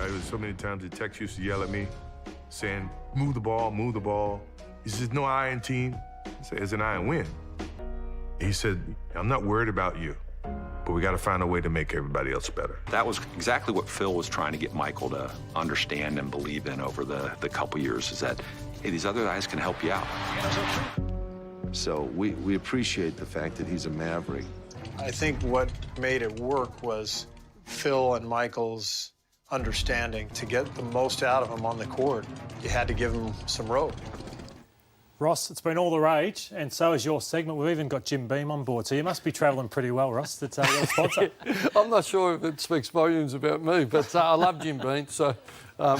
There was so many times the Tex used to yell at me, saying, move the ball, move the ball. He says, no iron team. I said, as an iron win. He said, I'm not worried about you, but we got to find a way to make everybody else better. That was exactly what Phil was trying to get Michael to understand and believe in over the couple years, is that, hey, these other guys can help you out. So we appreciate the fact that he's a maverick. I think what made it work was Phil and Michael's understanding. To get the most out of him on the court, you had to give him some rope. Ross, it's been all the rage, and so is your segment. We've even got Jim Beam on board, so you must be travelling pretty well, Ross. That's your sponsor. I'm not sure if it speaks volumes about me, but I love Jim Beam, so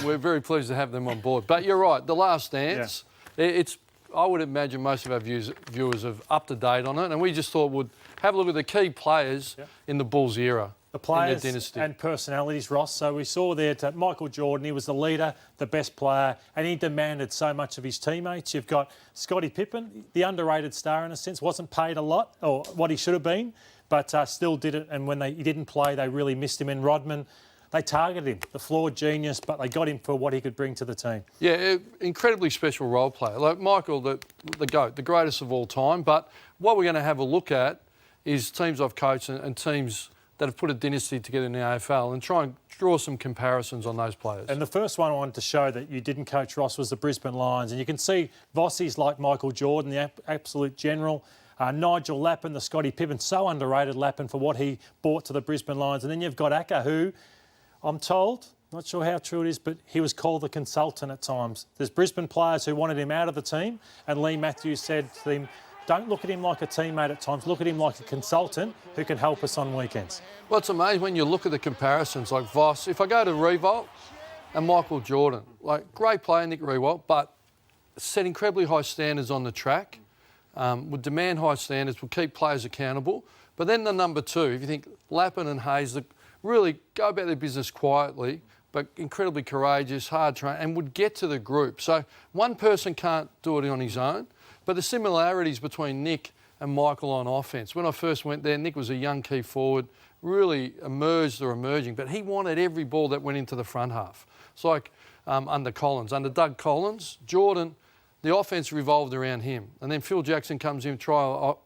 we're very pleased to have them on board. But you're right, The Last Dance, I would imagine most of our viewers are up to date on it, and we just thought we'd have a look at the key players in the Bulls era. The players and personalities, Ross. So we saw there Michael Jordan, he was the leader, the best player, and he demanded so much of his teammates. You've got Scottie Pippen, the underrated star in a sense, wasn't paid a lot, or what he should have been, but still did it. And when he didn't play, they really missed him. And Rodman, they targeted him, the flawed genius, but they got him for what he could bring to the team. Yeah, incredibly special role player. Like Michael, the GOAT, the greatest of all time. But what we're going to have a look at is teams I've coached and teams that have put a dynasty together in the AFL and try and draw some comparisons on those players. And the first one I wanted to show that you didn't coach, Ross, was the Brisbane Lions. And you can see Vossies like Michael Jordan, the absolute general. Nigel Lappin, the Scottie Pippen, so underrated Lappin for what he brought to the Brisbane Lions. And then you've got Acker, who, I'm told, not sure how true it is, but he was called the consultant at times. There's Brisbane players who wanted him out of the team, and Lee Matthews said to him, don't look at him like a teammate at times, look at him like a consultant who can help us on weekends. Well, it's amazing when you look at the comparisons, like Voss. If I go to Riewoldt and Michael Jordan, like great player, Nick Riewoldt, but set incredibly high standards on the track, would demand high standards, would keep players accountable. But then the number two, if you think Lappin and Hayes, really go about their business quietly, but incredibly courageous, hard trained, and would get to the group. So one person can't do it on his own. But the similarities between Nick and Michael on offence. When I first went there, Nick was a young key forward, really emerging, but he wanted every ball that went into the front half. It's like under Doug Collins, Jordan, the offence revolved around him. And then Phil Jackson comes in, triangle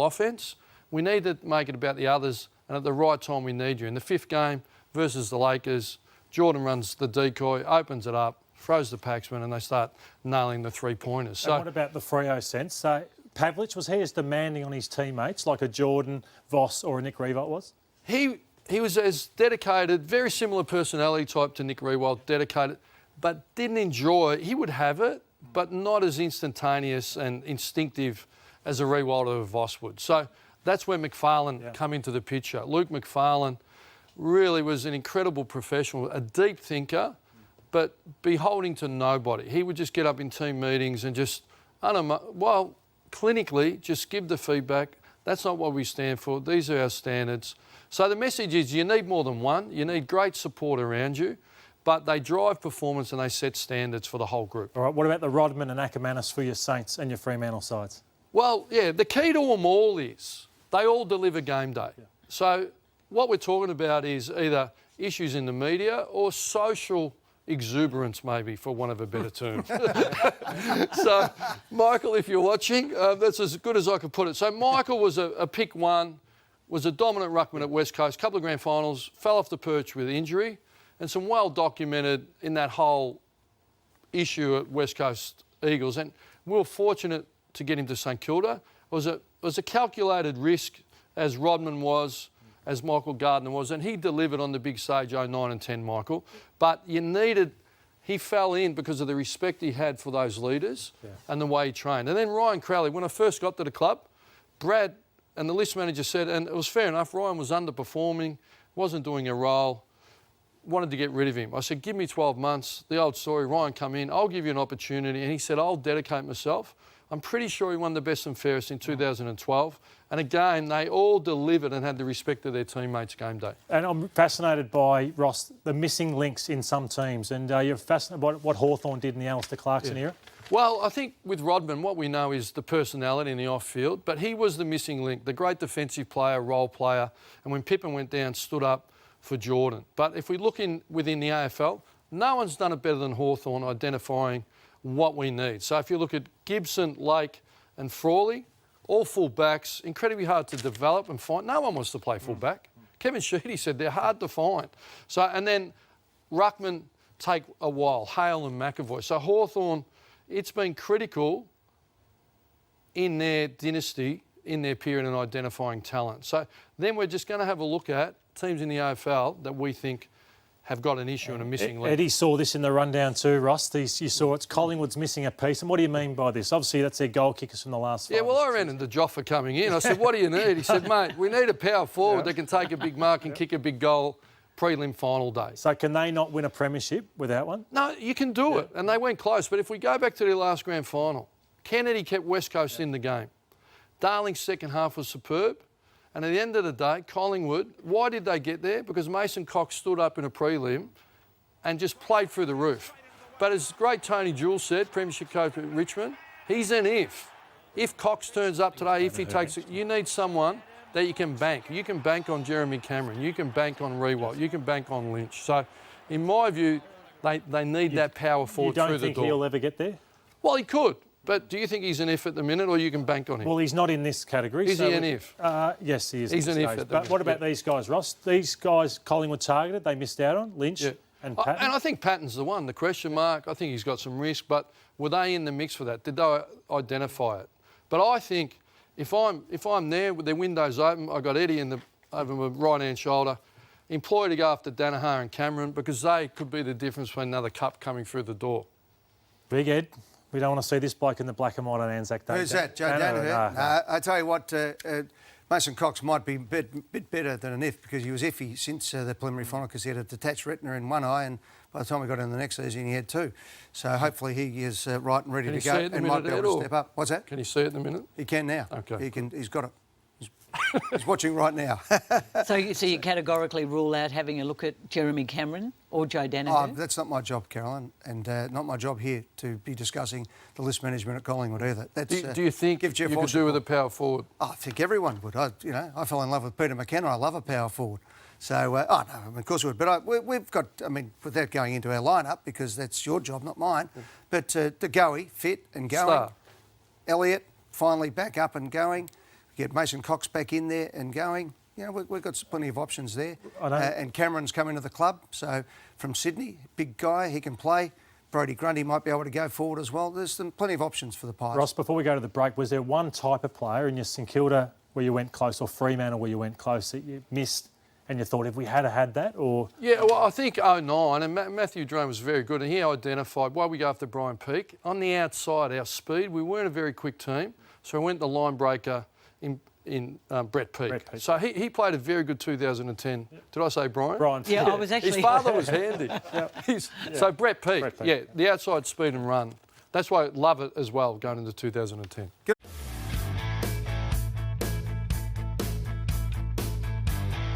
offence. We need to make it about the others, and at the right time we need you. In the fifth game versus the Lakers, Jordan runs the decoy, opens it up, throws the packsman, and they start nailing the three-pointers. So, and what about the Freo sense? So Pavlich, was he as demanding on his teammates like a Jordan, Voss or a Nick Riewoldt was? He was as dedicated, very similar personality type to Nick Riewoldt, dedicated, but didn't enjoy. He would have it, but not as instantaneous and instinctive as a Riewoldt or a Voss would. So that's where McFarlane come into the picture. Luke McFarlane really was an incredible professional, a deep thinker, but beholding to nobody. He would just get up in team meetings and just, clinically, just give the feedback. That's not what we stand for. These are our standards. So the message is you need more than one. You need great support around you, but they drive performance and they set standards for the whole group. All right, what about the Rodman and Ackermanis for your Saints and your Fremantle sides? Well, yeah, the key to them all is they all deliver game day. Yeah. So what we're talking about is either issues in the media or social exuberance, maybe, for want of a better term. So, Michael, if you're watching, that's as good as I could put it. So Michael was a pick one, was a dominant ruckman at West Coast, couple of grand finals, fell off the perch with injury, and some well documented in that whole issue at West Coast Eagles. And we were fortunate to get him to St Kilda. It was a calculated risk, as Rodman was, as Michael Gardner was, and he delivered on the big stage 09 and 10, Michael. But he fell in because of the respect he had for those leaders and the way he trained. And then Ryan Crowley, when I first got to the club, Brad and the list manager said, and it was fair enough, Ryan was underperforming, wasn't doing a role, wanted to get rid of him. I said, give me 12 months, the old story, Ryan come in, I'll give you an opportunity. And he said, I'll dedicate myself. I'm pretty sure he won the best and fairest in 2012. And again, they all delivered and had the respect of their teammates game day. And I'm fascinated by, Ross, the missing links in some teams. And you're fascinated by what Hawthorn did in the Alistair Clarkson era? Well, I think with Rodman, what we know is the personality in the off-field, but he was the missing link, the great defensive player, role player. And when Pippen went down, stood up, for Jordan. But if we look within the AFL, no one's done it better than Hawthorn identifying what we need. So if you look at Gibson, Lake and Frawley, all full-backs, incredibly hard to develop and find. No one wants to play full-back. Kevin Sheedy said they're hard to find. So, and then Ruckman take a while, Hale and McAvoy. So Hawthorn, it's been critical in their dynasty, in their period in identifying talent. So then we're just going to have a look at teams in the AFL that we think have got an issue and a missing link. Eddie saw this in the rundown too, Ross. You saw it's Collingwood's missing a piece. And what do you mean by this? Obviously, that's their goal kickers from the last 5 Yeah, well, I ran into Joffa coming in. I said, what do you need? He said, mate, we need a power forward that can take a big mark and kick a big goal prelim final day. So can they not win a premiership without one? No, you can do it. And they went close. But if we go back to their last grand final, Kennedy kept West Coast in the game. Darling's second half was superb. And at the end of the day, Collingwood, why did they get there? Because Mason Cox stood up in a prelim and just played through the roof. But as great Tony Jewell said, Premiership coach at Richmond, he's an if. If Cox turns up today, if he takes it, you need someone that you can bank. You can bank on Jeremy Cameron. You can bank on Rewalt. You can bank on Lynch. So, in my view, they need that power forward through the door. You don't think he'll ever get there? Well, he could. But do you think he's an if at the minute, or you can bank on him? Well, he's not in this category. Is he an if? Yes, he is. He's an if at the minute. But what about these guys, Ross? These guys Collingwood targeted, they missed out on, Lynch and Patton. And I think Patton's the one, the question mark. I think he's got some risk, but were they in the mix for that? Did they identify it? But I think if I'm there with their windows open, I've got Eddie over my right-hand shoulder, employ to go after Danaher and Cameron because they could be the difference between another cup coming through the door. Big Ed. We don't want to see this bloke in the black and white on Anzac Day. Who's that, Joe Danaher? No, I tell you what, Mason Cox might be a bit better than an if because he was iffy since the preliminary final because he had a detached retina in one eye and by the time we got in the next season he had two. So hopefully he is right and ready to go and might be able to step up. What's that? Can he see it in a minute? He can now. Okay. He's got it. He's watching right now. So you categorically rule out having a look at Jeremy Cameron or Joe Danaher? Oh, that's not my job, Caroline, and not my job here to be discussing the list management at Collingwood either. That's, do you think you could do with a power forward? I think everyone would. I fell in love with Peter McKenna. I love a power forward. So, no, of course we would. But we've got, without going into our lineup, because that's your job, not mine, but Goey, fit and going. Star. Elliott, finally back up and going. Get Mason Cox back in there and going. We've got plenty of options there. And Cameron's coming to the club, so from Sydney, big guy, he can play. Brodie Grundy might be able to go forward as well. There's plenty of options for the Pies. Ross, before we go to the break, was there one type of player in your St Kilda where you went close or Fremantle where you went close that you missed and you thought if we had that or... Yeah, well, I think 09, and Matthew Drone was very good, and he identified, why we go after Brian Peake, on the outside, our speed, we weren't a very quick team, so we went the line breaker in Brett Peake. So he played a very good 2010. Yep. Did I say Brian? Brian. Yeah, I was actually... His father was handy. So Brett Peake, the outside speed and run. That's why I love it as well going into 2010.